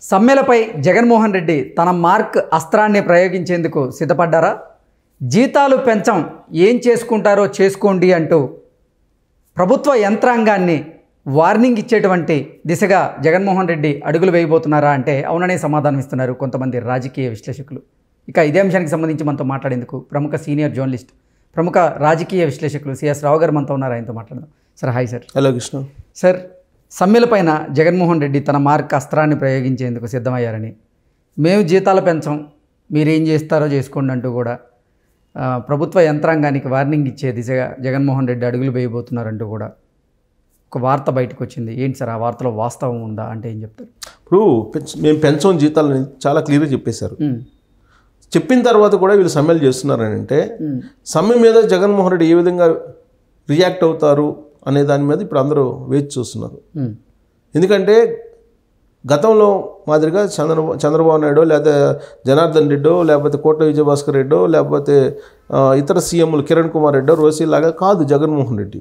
సమ్మెలపై జగన్మోహన్ రెడ్డి తన మార్క్ అస్త్రాన్ని ప్రయోగించేందుకు సిద్ధపడ్డారా? జీతాలు పెంచం, ఏం చేసుకుంటారో చేసుకోండి అంటూ ప్రభుత్వ యంత్రాంగాన్ని వార్నింగ్ ఇచ్చేటువంటి దిశగా జగన్మోహన్ రెడ్డి అడుగులు వేయబోతున్నారా అంటే అవుననే సమాధానం ఇస్తున్నారు కొంతమంది రాజకీయ విశ్లేషకులు. ఇక ఇదే అంశానికి సంబంధించి మనతో మాట్లాడేందుకు ప్రముఖ సీనియర్ జర్నలిస్ట్, ప్రముఖ రాజకీయ విశ్లేషకులు సిఎస్ రావు గారు మనతో ఉన్నారు. ఆయనతో మాట్లాడదాం. Sir hi sir. Hello Krishna. Sir, సమ్మెలపైన జగన్మోహన్ రెడ్డి తన మార్క్ అస్త్రాన్ని ప్రయోగించేందుకు సిద్ధమయ్యారని, మేము జీతాలు పెంచం, మీరేం చేస్తారో చేసుకోండి అంటూ కూడా ప్రభుత్వ యంత్రాంగానికి వార్నింగ్ ఇచ్చే దిశగా జగన్మోహన్ రెడ్డి అడుగులు వేయబోతున్నారంటూ కూడా ఒక వార్త బయటకు వచ్చింది. ఏంటి సార్, ఆ వార్తలో వాస్తవం ఉందా అంటే ఏం చెప్తారు? ఇప్పుడు మేము పెంచం జీతాలని చాలా క్లియర్గా చెప్పేశారు. చెప్పిన తర్వాత కూడా వీళ్ళు సమ్మెలు చేస్తున్నారని అంటే సమ్మె మీద జగన్మోహన్ రెడ్డి ఏ విధంగా రియాక్ట్ అవుతారు అనే దాని మీద ఇప్పుడు అందరూ వేచి చూస్తున్నారు. ఎందుకంటే గతంలో మాదిరిగా చంద్రబాబు నాయుడు లేకపోతే జనార్దన్ రెడ్డో లేకపోతే కోట్ల విజయభాస్కర్ రెడ్డో లేకపోతే ఇతర సీఎంలు కిరణ్ కుమార్ రెడ్డో రోసీలాగా కాదు జగన్మోహన్ రెడ్డి.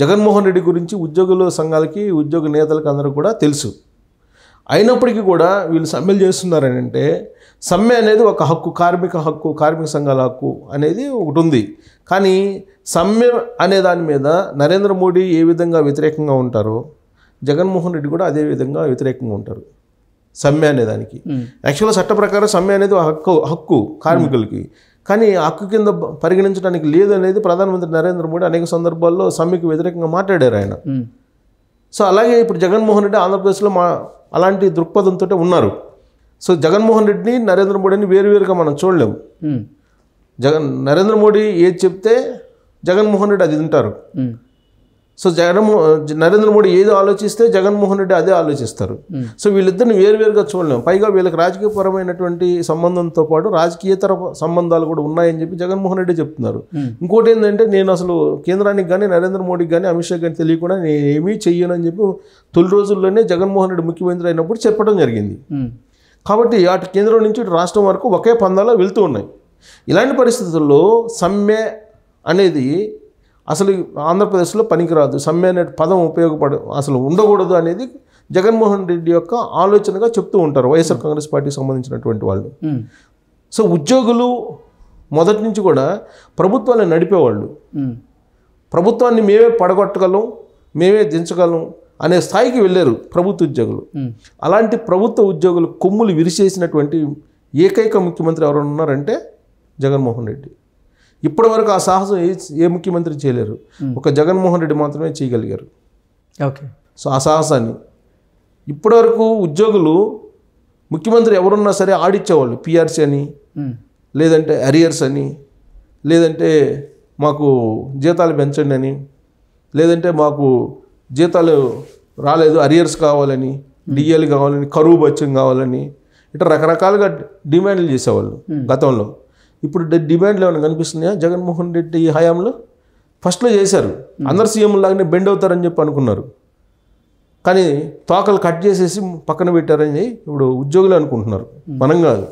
జగన్మోహన్ రెడ్డి గురించి ఉద్యోగుల సంఘాలకి ఉద్యోగ నేతలకు అందరూ కూడా తెలుసు. అయినప్పటికీ కూడా వీళ్ళు సమ్మెలు చేస్తున్నారని అంటే సమ్మె అనేది ఒక హక్కు, కార్మిక సంఘాల హక్కు అనేది ఒకటి ఉంది. కానీ సమ్మె అనే దాని మీద నరేంద్ర మోడీ ఏ విధంగా వ్యతిరేకంగా ఉంటారో జగన్మోహన్ రెడ్డి కూడా అదే విధంగా వ్యతిరేకంగా ఉంటారు సమ్మె అనేదానికి. యాక్చువల్గా చట్ట ప్రకారం సమ్మె అనేది హక్కు కార్మికులకి, కానీ హక్కు కింద పరిగణించడానికి లేదు అనేది ప్రధానమంత్రి నరేంద్ర మోడీ అనేక సందర్భాల్లో సమ్మెకు వ్యతిరేకంగా మాట్లాడారు ఆయన. సో అలాగే ఇప్పుడు జగన్మోహన్ రెడ్డి ఆంధ్రప్రదేశ్లో అలాంటి దృక్పథంతో ఉన్నారు. సో జగన్మోహన్ రెడ్డిని నరేంద్ర మోడీని వేరువేరుగా మనం చూడలేము. నరేంద్ర మోడీ ఏది చెప్తే జగన్మోహన్ రెడ్డి అది తింటారు. సో నరేంద్ర మోడీ ఏది ఆలోచిస్తే జగన్మోహన్ రెడ్డి అదే ఆలోచిస్తారు. సో వీళ్ళిద్దరిని వేరువేరుగా చూడలేము. పైగా వీళ్ళకి రాజకీయపరమైనటువంటి సంబంధంతో పాటు రాజకీయేతర సంబంధాలు కూడా ఉన్నాయని చెప్పి జగన్మోహన్ రెడ్డి చెప్తున్నారు. ఇంకోటి ఏంటంటే, నేను అసలు కేంద్రానికి కానీ నరేంద్ర మోడీకి కానీ అమిత్ షా కానీ తెలియకుండా నేను ఏమీ చెయ్యనని చెప్పి తొలి రోజుల్లోనే జగన్మోహన్ రెడ్డి ముఖ్యమంత్రి అయినప్పుడు చెప్పడం జరిగింది. కాబట్టి అటు కేంద్రం నుంచి ఇటు రాష్ట్రం వరకు ఒకే పందాలో వెళ్తూ ఉన్నాయి. ఇలాంటి పరిస్థితుల్లో సమ్మె అనేది అసలు ఆంధ్రప్రదేశ్లో పనికిరాదు, సమ్మె అనే పదం అసలు ఉండకూడదు అనేది జగన్మోహన్ రెడ్డి యొక్క ఆలోచనగా చెప్తూ ఉంటారు వైఎస్ఆర్ కాంగ్రెస్ పార్టీకి సంబంధించినటువంటి వాళ్ళు. సో ఉద్యోగులు మొదటి నుంచి కూడా ప్రభుత్వాన్ని నడిపేవాళ్ళు. ప్రభుత్వాన్ని మేమే పడగొట్టగలం, మేమే దించగలం అనే స్థాయికి వెళ్ళారు ప్రభుత్వ ఉద్యోగులు. అలాంటి ప్రభుత్వ ఉద్యోగులు కొమ్ములు విరిచేసినటువంటి ఏకైక ముఖ్యమంత్రి ఎవరు ఉన్నారంటే జగన్మోహన్ రెడ్డి. ఇప్పటి వరకు ఆ సాహసం ఏ ముఖ్యమంత్రి చేయలేరు, ఒక జగన్మోహన్ రెడ్డి మాత్రమే చేయగలిగారు. ఓకే. సో ఆ సాహసాన్ని ఇప్పటివరకు ఉద్యోగులు ముఖ్యమంత్రి ఎవరున్నా సరే ఆడిచ్చేవాళ్ళు. పిఆర్సీ అని, లేదంటే అరియర్స్ అని, లేదంటే మాకు జీతాలు పెంచండి అని, లేదంటే మాకు జీతాలు రాలేదు అరియర్స్ కావాలని, డిఎల్ కావాలని, కరువు బత్యం కావాలని, ఇట్లా రకరకాలుగా డిమాండ్లు చేసేవాళ్ళు గతంలో. ఇప్పుడు డిమాండ్లు ఏమైనా కనిపిస్తున్నాయా జగన్మోహన్ రెడ్డి హయాంలో? ఫస్ట్లో చేశారు, అందరు సీఎంలాగానే బెండ్ అవుతారని చెప్పి అనుకున్నారు. కానీ తోకలు కట్ చేసేసి పక్కన పెట్టారని ఇప్పుడు ఉద్యోగులు అనుకుంటున్నారు, మనం కాదు.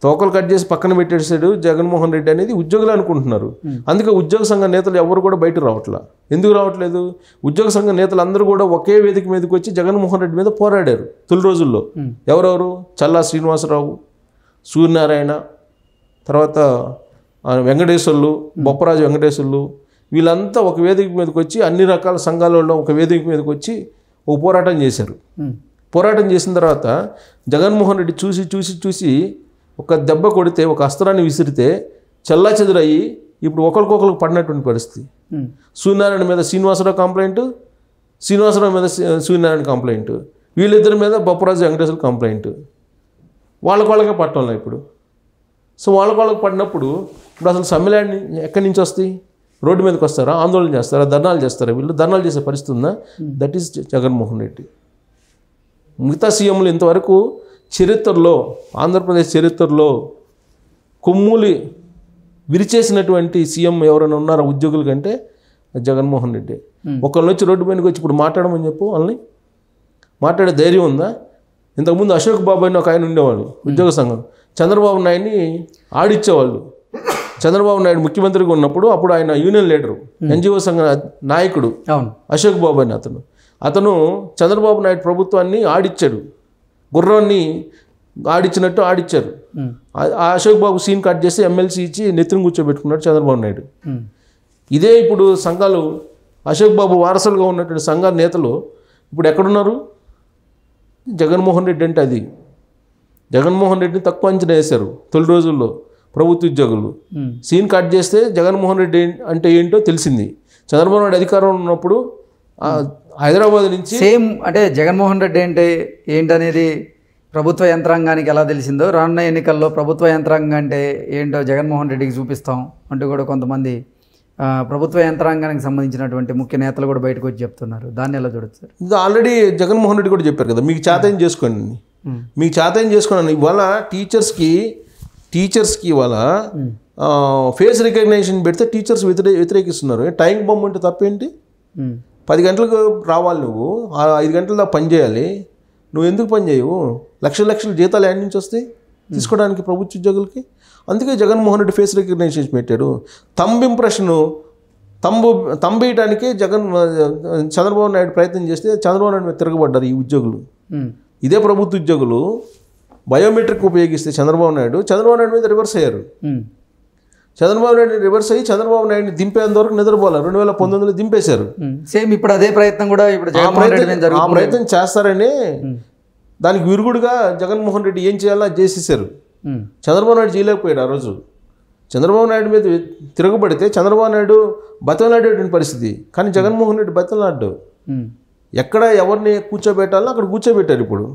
తోకలు కట్ చేసి పక్కన పెట్టేసాడు జగన్మోహన్ రెడ్డి అనేది ఉద్యోగులు అనుకుంటున్నారు. అందుకే ఉద్యోగ సంఘ నేతలు ఎవరు కూడా బయటకు రావట్లేదు. ఎందుకు రావట్లేదు? ఉద్యోగ సంఘ నేతలు అందరూ కూడా ఒకే వేదిక మీదకి వచ్చి జగన్మోహన్ రెడ్డి మీద పోరాడారు తొలి రోజుల్లో. ఎవరెవరు? చల్లా శ్రీనివాసరావు, సూర్యనారాయణ, తర్వాత వెంకటేశ్వర్లు, బొప్పరాజు వెంకటేశ్వర్లు, వీళ్ళంతా ఒక వేదిక మీదకి వచ్చి అన్ని రకాల సంఘాలలో ఒక వేదిక మీదకి వచ్చి ఒక పోరాటం చేశారు. పోరాటం చేసిన తర్వాత జగన్మోహన్ రెడ్డి చూసి ఒక దెబ్బ కొడితే, ఒక అస్త్రాన్ని విసిరితే చెల్లా చెదురయ్యి ఇప్పుడు ఒకరికొకరికి పడినటువంటి పరిస్థితి. సూర్యనారాయణ మీద శ్రీనివాసరావు కంప్లైంట్, శ్రీనివాసరావు మీద సూర్యనారాయణ కంప్లైంట్, వీళ్ళిద్దరి మీద బొప్పరాజు వెంకటేశ్వర కంప్లైంట్. వాళ్ళకే పట్టడంలో ఇప్పుడు. సో వాళ్ళకి పడినప్పుడు ఇప్పుడు అసలు సమ్మెలాండ్ ఎక్కడి నుంచి వస్తాయి? రోడ్డు మీదకి వస్తారా? ఆందోళన చేస్తారా? ధర్నాలు చేస్తారా? వీళ్ళు ధర్నాలు చేసే పరిస్థితి ఉందా? That is Jaganmohan Reddy. మిగతా సీఎంలు ఇంతవరకు చరిత్రలో, ఆంధ్రప్రదేశ్ చరిత్రలో కొమ్ములు విరిచేసినటువంటి సీఎం ఎవరైనా ఉన్నారా ఉద్యోగుల కంటే? జగన్మోహన్ రెడ్డి. ఒకళ్ళ నుంచి రోడ్డు మీదకి వచ్చి ఇప్పుడు మాట్లాడమని చెప్పు, వాళ్ళని మాట్లాడే ధైర్యం ఉందా? ఇంతకుముందు అశోక్ బాబు అని ఒక ఆయన ఉండేవాళ్ళు ఉద్యోగ సంఘం, చంద్రబాబు నాయుడిని ఆడిచ్చేవాళ్ళు. చంద్రబాబు నాయుడు ముఖ్యమంత్రిగా ఉన్నప్పుడు అప్పుడు ఆయన యూనియన్ లీడరు, ఎన్జిఓ సంఘ నాయకుడు అశోక్ బాబు అని అతను చంద్రబాబు నాయుడు ప్రభుత్వాన్ని ఆడిచ్చాడు. గుర్రాన్ని ఆడిచ్చినట్టు ఆడిచ్చారు. ఆ అశోక్ బాబు సీన్ కట్ చేసి ఎమ్మెల్సీ ఇచ్చి నెత్తిని కూర్చోబెట్టుకున్నాడు చంద్రబాబు నాయుడు. ఇదే ఇప్పుడు సంఘాలు అశోక్ బాబు వారసులుగా ఉన్నటువంటి సంఘాల నేతలు ఇప్పుడు ఎక్కడున్నారు? జగన్మోహన్ రెడ్డి అంటే అది. జగన్మోహన్ రెడ్డిని తక్కువ అంచనా వేశారు తొలి రోజుల్లో ప్రభుత్వ ఉద్యోగులు. సీన్ కట్ చేస్తే జగన్మోహన్ రెడ్డి అంటే ఏంటో తెలిసింది. చంద్రబాబు నాయుడు అధికారంలో ఉన్నప్పుడు హైదరాబాద్ నుంచి సేమ్ అంటే జగన్మోహన్ రెడ్డి అంటే ఏంటనేది ప్రభుత్వ యంత్రాంగానికి ఎలా తెలిసిందో రానున్న ఎన్నికల్లో ప్రభుత్వ యంత్రాంగం అంటే ఏంటో జగన్మోహన్ రెడ్డికి చూపిస్తాం అంటూ కూడా కొంతమంది ప్రభుత్వ యంత్రాంగానికి సంబంధించినటువంటి ముఖ్య నేతలు కూడా బయటకు వచ్చి చెప్తున్నారు. దాన్ని ఎలా చూడొచ్చు సార్? ఇది ఆల్రెడీ జగన్మోహన్ రెడ్డి కూడా చెప్పారు కదా, మీకు చేతయం చేసుకోండి, మీకు చేతయం చేసుకోండి. ఇవాళ టీచర్స్కి ఇవాళ ఫేస్ రికగ్నైజేషన్ పెడితే టీచర్స్ వ్యతిరేకిస్తున్నారు. టైం బొమ్మ అంటే తప్పేంటి? 10 గంటలకు రావాలి, నువ్వు 5 గంటల దాకా పని చేయాలి. నువ్వు ఎందుకు పని చేయవు? లక్షల జీతాలు ఎక్కడి నుంచి వస్తాయి తీసుకోవడానికి ప్రభుత్వ ఉద్యోగులకి? అందుకే జగన్మోహన్ రెడ్డి ఫేస్ రికగ్నైజేషన్ పెట్టాడు. తంబేయటానికి చంద్రబాబు నాయుడు ప్రయత్నం చేస్తే చంద్రబాబు నాయుడు మీద తిరగబడ్డారు ఈ ఉద్యోగులు. ఇదే ప్రభుత్వ ఉద్యోగులు బయోమెట్రిక్ ఉపయోగిస్తే చంద్రబాబు నాయుడు మీద రివర్స్ అయ్యారు. చంద్రబాబు నాయుడు రివర్స్ అయ్యి చంద్రబాబు నాయుడిని దింపేంత వరకు నిద్రపోవాలి. 2019 దింపేశారు. సేమ్ ఇప్పుడు అదే ప్రయత్నం కూడా ఇప్పుడు ఆ ప్రయత్నం చేస్తారని దానికి విరుగుడుగా జగన్మోహన్ రెడ్డి ఏం చేయాలో అది చేసేసారు. చంద్రబాబు నాయుడు చేయలేకపోయాడు. ఆ రోజు చంద్రబాబు నాయుడు మీద తిరగబడితే చంద్రబాబు నాయుడు బతలాడేటువంటి పరిస్థితి. కానీ జగన్మోహన్ రెడ్డి బతలాడ్డు. ఎక్కడ ఎవరిని కూర్చోబెట్టాలో అక్కడ కూర్చోబెట్టారు. ఇప్పుడు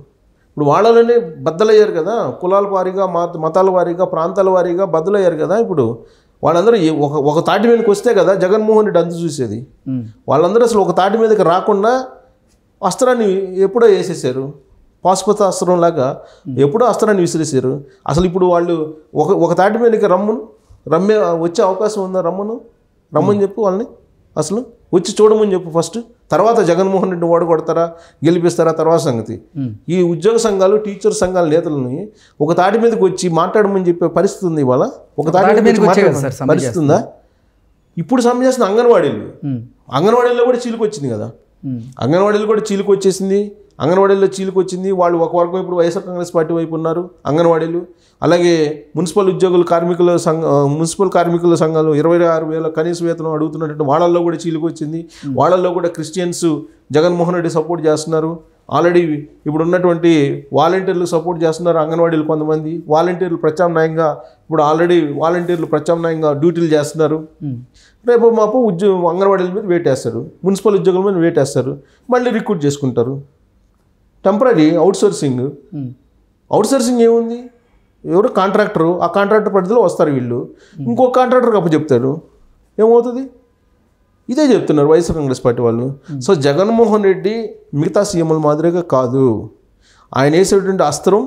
వాళ్ళలోనే బద్దలయ్యారు కదా, కులాల వారీగా మతాల వారీగా ప్రాంతాల వారీగా బద్దలయ్యారు కదా. ఇప్పుడు వాళ్ళందరూ ఒక తాటి మీదకి వస్తే కదా జగన్మోహన్ రెడ్డి అంతు చూసేది. వాళ్ళందరూ అసలు ఒక తాటి మీదకి రాకుండా అస్త్రాన్ని ఎప్పుడో వేసేసారు. పాశుపత అస్త్రం లాగా ఎప్పుడో అస్త్రాన్ని విసిరేసారు. అసలు ఇప్పుడు వాళ్ళు ఒక తాటి మీదకి రమ్మే వచ్చే అవకాశం ఉందా? రమ్మని చెప్పు వాళ్ళని, అసలు వచ్చి చూడమని చెప్పు ఫస్ట్. తర్వాత జగన్మోహన్ రెడ్డి ఓడగొడతారా గెలిపిస్తారా తర్వాత సంగతి. ఈ ఉద్యోగ సంఘాలు టీచర్ సంఘాల నేతలని ఒక తాటి మీదకి వచ్చి మాట్లాడమని చెప్పే పరిస్థితి ఉంది ఇవాళ. ఒక తాటి మీద పరిస్థితి ఉందా? ఇప్పుడు సమ్మె చేస్తున్న అంగన్వాడీల్లో కూడా చీలికి వచ్చింది కదా. అంగన్వాడీలు కూడా చీలికి వచ్చేసింది. అంగన్వాడీల్లో చీలికి వచ్చింది. వాళ్ళు ఒక వర్గం ఇప్పుడు వైఎస్ఆర్ కాంగ్రెస్ పార్టీ వైపు ఉన్నారు అంగన్వాడీలు. అలాగే మున్సిపల్ కార్మికుల సంఘాలు 26,000 కనీస వేతనం అడుగుతున్నట్టు వాళ్ళల్లో కూడా చీలికి వచ్చింది. వాళ్ళల్లో కూడా క్రిస్టియన్స్ జగన్మోహన్ రెడ్డి సపోర్ట్ చేస్తున్నారు. ఆల్రెడీ ఇప్పుడు ఉన్నటువంటి వాలంటీర్లు సపోర్ట్ చేస్తున్నారు. అంగన్వాడీలు కొంతమంది వాలంటీర్లు ప్రత్యామ్నాయంగా డ్యూటీలు చేస్తున్నారు. రేపు మాపు అంగన్వాడీల మీద వేటేస్తారు, మున్సిపల్ ఉద్యోగుల మీద వేటేస్తారు, మళ్ళీ రిక్రూట్ చేసుకుంటారు. టెంపరీ అవుట్సోర్సింగ్ ఏముంది? ఎవరు కాంట్రాక్టరు, ఆ కాంట్రాక్టర్ పరిధిలో వస్తారు వీళ్ళు. ఇంకో కాంట్రాక్టర్కి అప్పచెప్తారు. ఏమవుతుంది? ఇదే చెప్తున్నారు వైఎస్ఆర్ కాంగ్రెస్ పార్టీ వాళ్ళు. సో జగన్మోహన్ రెడ్డి మిగతా సీఎంల మాదిరిగా కాదు. ఆయన వేసేటువంటి అస్త్రం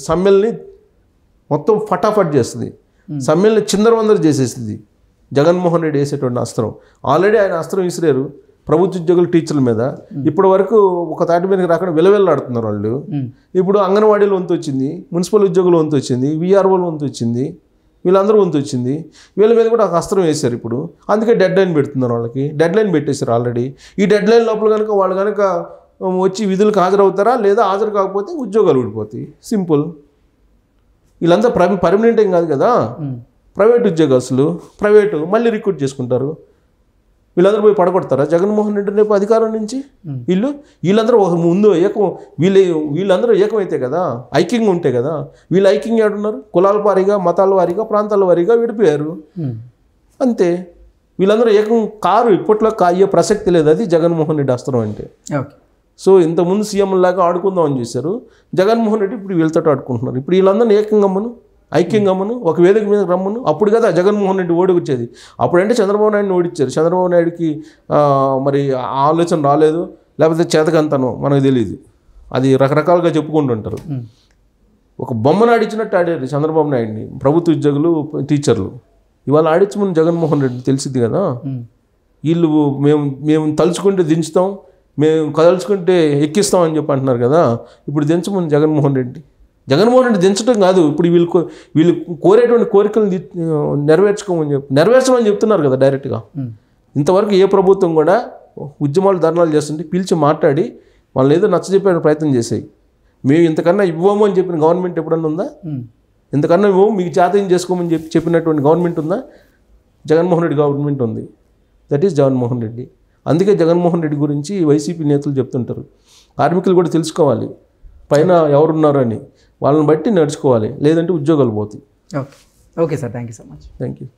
సమ్మెల్ని మొత్తం ఫటాఫట్ చేస్తుంది, సమ్మెల్ని చిందరవందర చేసేస్తుంది. జగన్మోహన్ రెడ్డి వేసేటువంటి అస్త్రం ఆల్రెడీ ఆయన అస్త్రం విసిరారు ప్రభుత్వ ఉద్యోగులు టీచర్ల మీద. ఇప్పటి వరకు ఒక తాటి మీదకి రాకుండా విలవిల్లాడుతున్నారు వాళ్ళు. ఇప్పుడు అంగన్వాడీలు వంతు వచ్చింది, మున్సిపల్ ఉద్యోగులు వంతు వచ్చింది, వీఆర్ఓలు వంతు వచ్చింది, వీళ్ళందరూ వంతు వచ్చింది. వీళ్ళ మీద కూడా ఒక అస్త్రం వేశారు ఇప్పుడు. అందుకే డెడ్ లైన్ పెడుతున్నారు. వాళ్ళకి డెడ్ లైన్ పెట్టేశారు ఆల్రెడీ. ఈ డెడ్ లైన్ లోపల కనుక వాళ్ళు కనుక వచ్చి విధులకు హాజరవుతారా, లేదా హాజరు కాకపోతే ఉద్యోగాలు ఊడిపోతాయి. సింపుల్. వీళ్ళంతా పర్మనెంట్ ఏం కాదు కదా, ప్రైవేట్ ఉద్యోగస్తులు. ప్రైవేటు మళ్ళీ రిక్రూట్ చేసుకుంటారు. వీళ్ళందరూ పోయి పడగొడతారా జగన్మోహన్ రెడ్డి రేపు అధికారం నుంచి? వీళ్ళందరూ ఒక ముందు వీళ్ళందరూ ఏకమైతే కదా, ఐక్యంగా ఉంటే కదా. వీళ్ళు ఐక్యంగా ఏడున్నారు? కులాల వారీగా మతాల వారీగా ప్రాంతాల వారీగా విడిపోయారు అంతే. వీళ్ళందరూ ఏకం కారు. ఇప్పట్లో అయ్యే ప్రసక్తి లేదు. అది జగన్మోహన్ రెడ్డి అస్త్రం అంటే. సో ఇంతకుముందు సీఎంలాగా ఆడుకుందామని చూశారు. జగన్మోహన్ రెడ్డి ఇప్పుడు వీళ్ళతో ఆడుకుంటున్నారు. ఇప్పుడు వీళ్ళందరినీ ఐక్యంగా ఒక వేదిక మీద రమ్మను. అప్పుడు కదా జగన్మోహన్ రెడ్డి ఓడికొచ్చేది. అప్పుడంటే చంద్రబాబు నాయుడిని ఓడించారు. చంద్రబాబు నాయుడికి మరి ఆలోచన రాలేదు, లేకపోతే చేతకంతనం మనకు తెలియదు. అది రకరకాలుగా చెప్పుకుంటుంటారు. ఒక బొమ్మను ఆడించినట్టు ఆడారు చంద్రబాబు నాయుడిని ప్రభుత్వ ఉద్యోగులు టీచర్లు. ఇవాళ ఆడించమని జగన్మోహన్ రెడ్డి తెలిసింది కదా. వీళ్ళు మేము తలుచుకుంటే దించుతాం, మేము కదలుచుకుంటే ఎక్కిస్తాం అని చెప్పి అంటున్నారు కదా. ఇప్పుడు దించమని జగన్మోహన్ రెడ్డి దించడం కాదు, ఇప్పుడు వీళ్ళు కోరేటువంటి కోరికలను నెరవేర్చమని చెప్తున్నారు కదా డైరెక్ట్గా. ఇంతవరకు ఏ ప్రభుత్వం కూడా ఉద్యమాలు ధర్నాలు చేస్తుంటే పిలిచి మాట్లాడి వాళ్ళని ఏదో నచ్చజెప్పే ప్రయత్నం చేసాయి. మేము ఇంతకన్నా ఇవ్వము అని చెప్పిన గవర్నమెంట్ ఎప్పుడన్నా ఉందా? ఇంతకన్నా ఇవ్వము, మీకు చేతనం చేసుకోమని చెప్పినటువంటి గవర్నమెంట్ ఉందా? జగన్మోహన్ రెడ్డి గవర్నమెంట్ ఉంది. That is Jaganmohan Reddy. అందుకే జగన్మోహన్ రెడ్డి గురించి వైసీపీ నేతలు చెప్తుంటారు, కార్మికులు కూడా తెలుసుకోవాలి పైన ఎవరున్నారు అని, వాళ్ళని బట్టి నడుచుకోవాలి, లేదంటే ఉద్యోగాలు పోతాయి. Okay sir, thank you so much. Thank you.